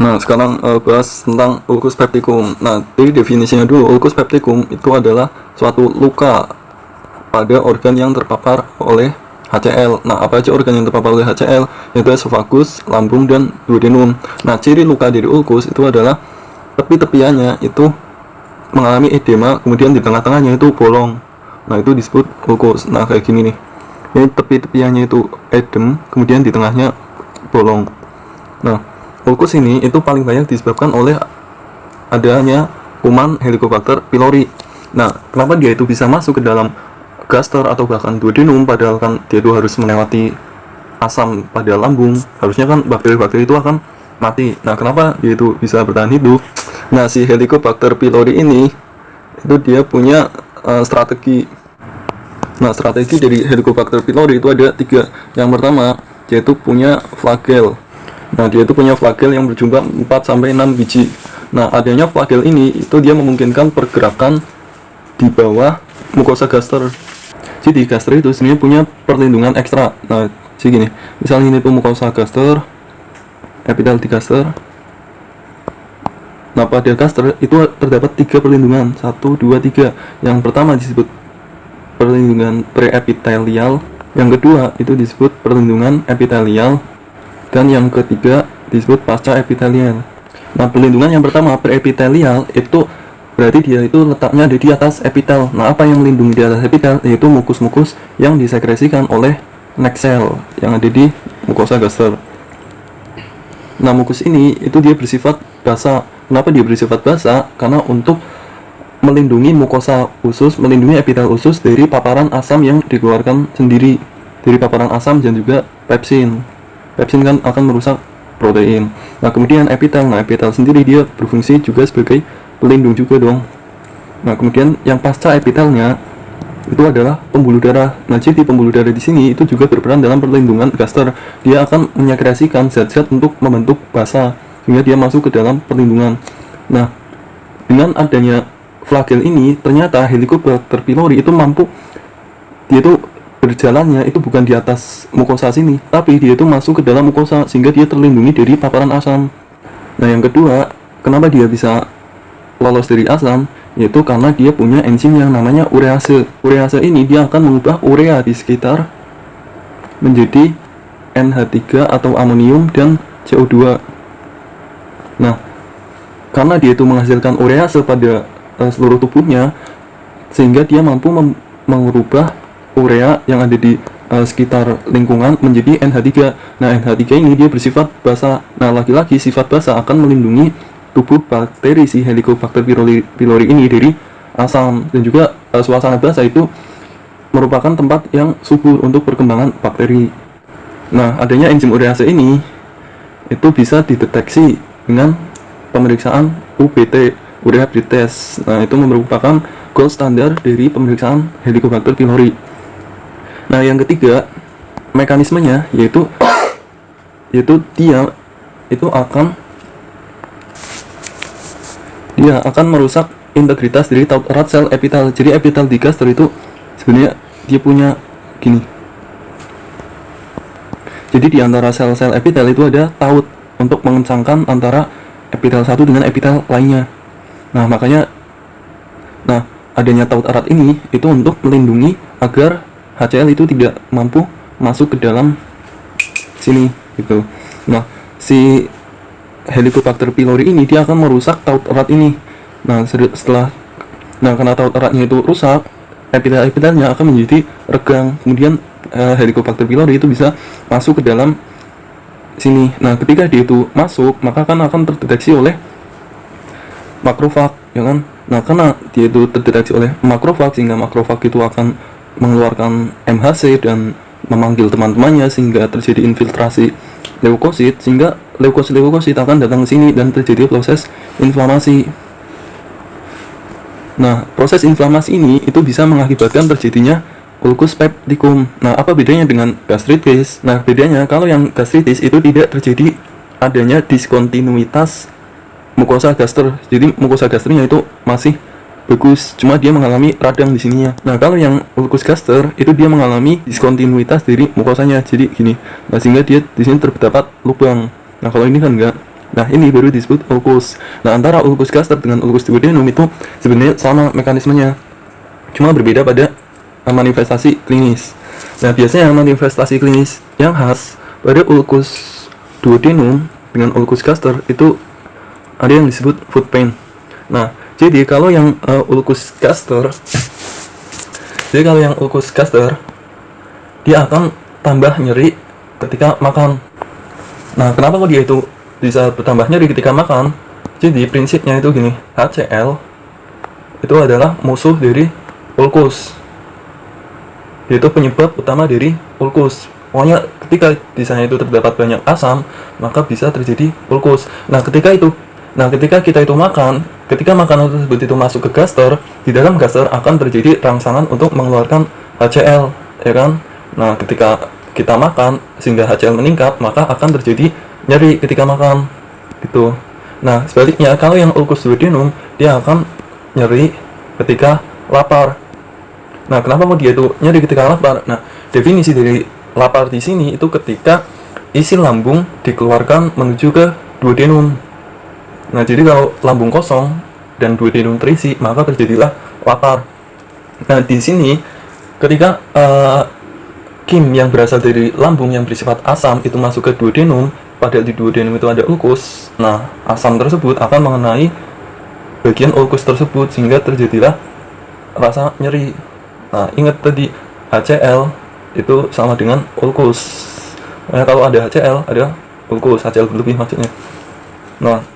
Nah, sekarang bahas tentang ulcus pepticum. Nah, dari definisinya dulu, ulcus pepticum itu adalah suatu luka pada organ yang terpapar oleh HCl. Nah, apa aja organ yang terpapar oleh HCl? Yaitu esophagus, lambung, dan duodenum. Nah, ciri luka dari ulcus itu adalah tepi-tepiannya itu mengalami edema, kemudian di tengah-tengahnya itu bolong. Nah, itu disebut ulcus. Nah, kayak gini nih. Ini tepi-tepiannya itu edem, kemudian di tengahnya bolong. Nah, ulcus ini itu paling banyak disebabkan oleh adanya kuman Helicobacter pylori. Nah, kenapa dia itu bisa masuk ke dalam gaster atau bahkan duodenum, padahal kan dia itu harus melewati asam pada lambung, harusnya kan bakteri-bakteri itu akan mati. Nah, kenapa dia itu bisa bertahan hidup? Nah, si Helicobacter pylori ini itu dia punya strategi. Nah, strategi dari Helicobacter pylori itu ada 3. Yang pertama, dia itu punya flagel. Nah, dia itu punya flagel yang berjumlah 4-6 biji. Nah, adanya flagel ini itu dia memungkinkan pergerakan di bawah mukosa gaster. Jadi gaster itu sebenarnya punya perlindungan ekstra. Nah, jadi gini, misalnya ini tuh mukosa gaster, epitel di gaster. Nah, pada gaster itu terdapat 3 perlindungan, 1, 2, 3. Yang pertama disebut perlindungan preepitelial, yang kedua itu disebut perlindungan epitelial, dan yang ketiga disebut pasca epitelial. Nah, perlindungan yang pertama preepitelial itu berarti dia itu letaknya ada di atas epitel. Nah, apa yang melindungi di atas epitel? Yaitu mukus-mukus yang disekresikan oleh neck cell yang ada di mukosa gaster. Nah, mukus ini itu dia bersifat basah. Kenapa dia bersifat basah? Karena untuk melindungi mukosa usus, melindungi epitel usus dari paparan asam yang dikeluarkan sendiri dari paparan asam dan juga pepsin. Pepsin kan akan merusak protein. Nah, kemudian epitel. Nah, epitel sendiri dia berfungsi juga sebagai pelindung juga dong. Nah, kemudian yang pasca epitelnya itu adalah pembuluh darah. Nah, jadi pembuluh darah di sini itu juga berperan dalam perlindungan gaster. Dia akan menyekresikan zat-zat untuk membentuk basa sehingga dia masuk ke dalam perlindungan. Nah, dengan adanya flagel ini ternyata Helicobacter pylori itu mampu, dia itu berjalannya itu bukan di atas mukosa sini, tapi dia itu masuk ke dalam mukosa sehingga dia terlindungi dari paparan asam. Nah, yang kedua, kenapa dia bisa lolos dari asam? Yaitu karena dia punya enzim yang namanya urease. Urease ini dia akan mengubah urea di sekitar menjadi NH3 atau amonium dan CO2. Nah, karena dia itu menghasilkan urease pada seluruh tubuhnya, sehingga dia mampu mengubah urea yang ada di sekitar lingkungan menjadi NH3. Nah, NH3 ini dia bersifat basa. Nah, lagi-lagi sifat basa akan melindungi tubuh bakteri si Helicobacter pylori ini dari asam, dan juga suasana basa itu merupakan tempat yang subur untuk perkembangan bakteri. Nah, adanya enzim urease ini itu bisa dideteksi dengan pemeriksaan UBT, urea breath test. Nah, itu merupakan gold standar dari pemeriksaan Helicobacter pylori. Nah, yang ketiga mekanismenya yaitu dia akan merusak integritas dari taut erat sel epitel. Jadi epitel di gaster itu sebenarnya dia punya gini. Jadi di antara sel-sel epitel itu ada taut untuk mengencangkan antara epitel satu dengan epitel lainnya. Nah, makanya adanya taut erat ini itu untuk melindungi agar HCl itu tidak mampu masuk ke dalam sini gitu. Nah, si Helicobacter pylori ini dia akan merusak taut erat ini. Nah, karena taut eratnya itu rusak, epitel-epitelnya akan menjadi regang. Kemudian Helicobacter pylori itu bisa masuk ke dalam sini. Nah, ketika dia itu masuk, maka akan terdeteksi oleh makrofag, ya kan? Nah, karena dia itu terdeteksi oleh makrofag, sehingga makrofag itu akan mengeluarkan MHC dan memanggil teman-temannya sehingga terjadi infiltrasi leukosit, sehingga leukosit akan datang ke sini dan terjadi proses inflamasi. Nah, proses inflamasi ini itu bisa mengakibatkan terjadinya ulcus pepticum. Nah, apa bedanya dengan gastritis? Nah, bedanya kalau yang gastritis itu tidak terjadi adanya diskontinuitas mukosa gaster. Jadi mukosa gasternya itu masih bagus, cuma dia mengalami radang di sininya. Nah, kalau yang ulcus gaster itu dia mengalami diskontinuitas dari mukosanya. Jadi gini. Nah, sehingga dia di sini terdapat lubang. Nah, kalau ini kan enggak. Nah, ini baru disebut ulkus. Nah, antara ulkus gaster dengan ulkus duodenum itu sebenarnya sama mekanismenya, cuma berbeda pada manifestasi klinis. Nah, biasanya manifestasi klinis yang khas pada ulkus duodenum dengan ulkus gaster itu ada yang disebut foot pain. Nah, jadi kalau yang ulkus gaster, dia akan tambah nyeri ketika makan. Nah, kenapa kok dia itu bisa bertambah nyeri ketika makan? Jadi prinsipnya itu gini, HCl itu adalah musuh dari ulkus. Yaitu penyebab utama dari ulkus. Pokoknya ketika di sana itu terdapat banyak asam, maka bisa terjadi ulkus. Nah, ketika kita itu makan, ketika makanan tersebut itu masuk ke gaster, di dalam gaster akan terjadi rangsangan untuk mengeluarkan HCl, ya kan? Nah, ketika kita makan sehingga HCl meningkat, maka akan terjadi nyeri ketika makan gitu. Nah, sebaliknya kalau yang ulkus duodenum, dia akan nyeri ketika lapar. Nah, kenapa mau dia itu nyeri ketika lapar? Nah, definisi dari lapar di sini itu ketika isi lambung dikeluarkan menuju ke duodenum. Nah, jadi kalau lambung kosong dan duodenum terisi, maka terjadilah lapar. Nah, di sini ketika kim yang berasal dari lambung yang bersifat asam itu masuk ke duodenum, padahal di duodenum itu ada ulkus. Nah, asam tersebut akan mengenai bagian ulkus tersebut sehingga terjadilah rasa nyeri. Nah, ingat tadi HCl itu sama dengan ulkus. Nah, kalau ada HCl ada ulkus, HCl berlebih maksudnya. Nah,